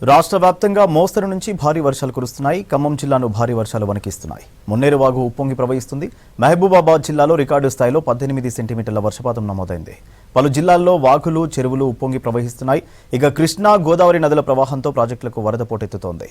రాష్ట్ర వ్యాప్తంగా మోస్తరు నుంచి భారీ వర్షాలు కురుస్తున్నాయి. ఖమ్మం జిల్లాను భారీ వర్షాలు వణికిస్తున్నాయి. మున్నేరు వాగు ఉప్పొంగి ప్రవహిస్తుంది. మహబూబాబాద్ జిల్లాలో రికార్డు స్థాయిలో 18 సెంటీమీటర్ల వర్షపాతం నమోదైంది. పలు జిల్లాల్లో వాగులు, చెరువులు ఉప్పొంగి ప్రవహిస్తున్నాయి. ఇక కృష్ణా, గోదావరి నదుల ప్రవాహంతో ప్రాజెక్టులకు వరద పోటెత్తుతోంది.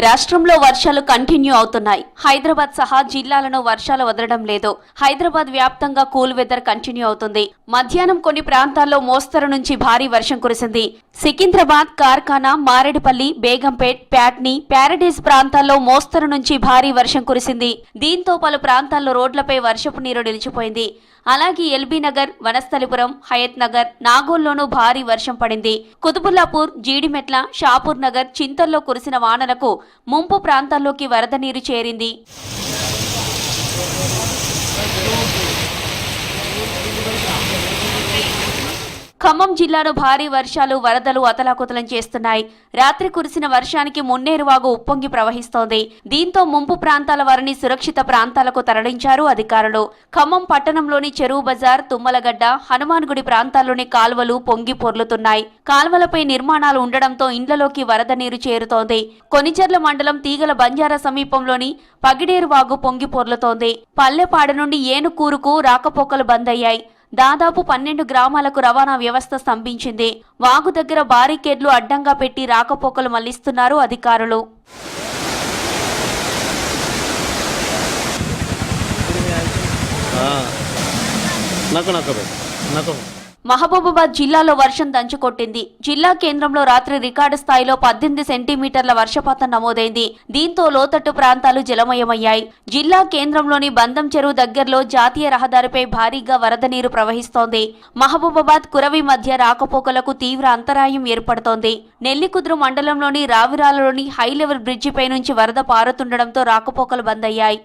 రాష్ట్రంలో వర్షాలు కంటిన్యూ అవుతున్నాయి. హైదరాబాద్ సహా జిల్లాలను వర్షాలు వదలడం లేదు. హైదరాబాద్ వ్యాప్తంగా కూల్ వెదర్ కంటిన్యూ అవుతుంది. మధ్యాహ్నం కొన్ని ప్రాంతాల్లో మోస్తరు నుంచి భారీ వర్షం కురిసింది. సికింద్రాబాద్, కార్ఖానా, మారేడుపల్లి, బేగంపేట్, ప్యాట్నీ, ప్యారడైజ్ ప్రాంతాల్లో మోస్తరు నుంచి భారీ వర్షం కురిసింది. దీంతో పలు ప్రాంతాల్లో రోడ్లపై వర్షపు నీరు నిలిచిపోయింది. అలాగే ఎల్బీ నగర్, వనస్థలిపురం, హయత్ నగర్, నాగోల్లోనూ భారీ వర్షం పడింది. కుతుబుల్లాపూర్, జీడిమెట్ల, షాపూర్ నగర్, చింతల్లో కురిసిన వానలకు ముంపు ప్రాంతాల్లోకి వరద నీరు చేరింది. ఖమ్మం జిల్లాను భారీ వర్షాలు, వరదలు అతలాకుతలం చేస్తున్నాయి. రాత్రి కురిసిన వర్షానికి మున్నేరు వాగు ఉప్పొంగి ప్రవహిస్తోంది. దీంతో ముంపు ప్రాంతాల వారిని సురక్షిత ప్రాంతాలకు తరలించారు అధికారులు. ఖమ్మం పట్టణంలోని చెరువు బజార్, తుమ్మలగడ్డ, హనుమాన్ గుడి ప్రాంతాల్లోని కాల్వలు పొంగి పొర్లుతున్నాయి. కాల్వలపై నిర్మాణాలు ఉండడంతో ఇండ్లలోకి వరద నీరు చేరుతోంది. కొనిచెర్ల మండలం తీగల బంజారా సమీపంలోని పగిడేరు వాగు పొంగి పొర్లుతోంది. పల్లెపాడు నుండి ఏనుకూరుకు రాకపోకలు బంద్ అయ్యాయి. దాదాపు 12 గ్రామాలకు రవాణా వ్యవస్థ స్తంభించింది. వాగు దగ్గర బారికేడ్లు అడ్డంగా పెట్టి రాకపోకలు మళ్లిస్తున్నారు అధికారులు. మహబూబాబాద్ జిల్లాలో వర్షం దంచుకొట్టింది. జిల్లా కేంద్రంలో రాత్రి రికార్డు స్థాయిలో 18 సెంటీమీటర్ల వర్షపాతం నమోదైంది. దీంతో లోతట్టు ప్రాంతాలు జలమయమయ్యాయి. జిల్లా కేంద్రంలోని బందం చెరువు దగ్గరలో జాతీయ రహదారిపై భారీగా వరద నీరు ప్రవహిస్తోంది. మహబూబాబాద్, కురవి మధ్య రాకపోకలకు తీవ్ర అంతరాయం ఏర్పడుతోంది. నెల్లికుదురు మండలంలోని రావిరాలలోని హైలెవెల్ బ్రిడ్జిపై నుంచి వరద పారుతుండడంతో రాకపోకలు బంద్ అయ్యాయి.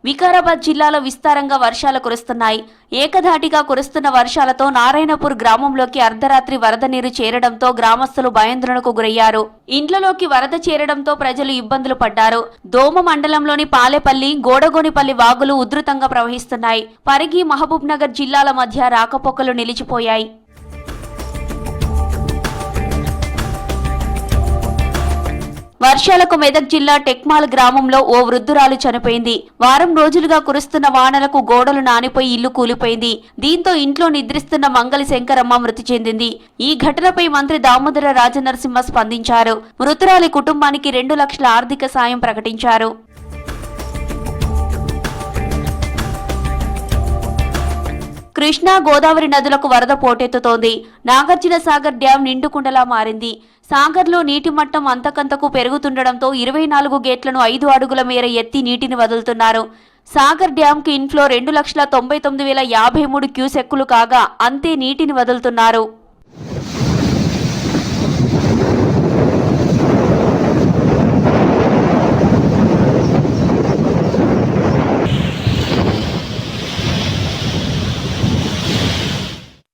వికారాబాద్ జిల్లాలో విస్తారంగా వర్షాలు కురుస్తున్నాయి. ఏకధాటిగా కురుస్తున్న వర్షాలతో నారాయణపూర్ గ్రామంలోకి అర్ధరాత్రి వరద నీరు చేరడంతో గ్రామస్తులు భయాందోళనకు గురయ్యారు. ఇండ్లలోకి వరద చేరడంతో ప్రజలు ఇబ్బందులు పడ్డారు. దోమ మండలంలోని పాలేపల్లి, గోడగోనిపల్లి వాగులు ఉధృతంగా ప్రవహిస్తున్నాయి. పరిగి, మహబూబ్ నగర్ జిల్లాల మధ్య రాకపోకలు నిలిచిపోయాయి. వర్షాలకు మెదక్ జిల్లా టెక్మాల్ గ్రామంలో ఓ వృద్ధురాలు చనిపోయింది. వారం రోజులుగా కురుస్తున్న వానలకు గోడలు నానిపోయి ఇల్లు కూలిపోయింది. దీంతో ఇంట్లో నిద్రిస్తున్న మంగళి శంకరమ్మ మృతి చెందింది. ఈ ఘటనపై మంత్రి దామోదర రాజనరసింహ స్పందించారు. మృతురాలి కుటుంబానికి 2 లక్షల ఆర్థిక సాయం ప్రకటించారు. కృష్ణా, గోదావరి నదులకు వరద పోటెత్తుతోంది. నాగార్జున సాగర్ డ్యాం నిండుకుండలా మారింది. సాగర్లో నీటి మట్టం అంతకంతకు పెరుగుతుండడంతో 24 గేట్లను 5 అడుగుల మేర ఎత్తి నీటిని వదులుతున్నారు. సాగర్ డ్యాంకు ఇన్ఫ్లో 2,99,053 క్యూసెక్కులు కాగా అంతే నీటిని వదులుతున్నారు.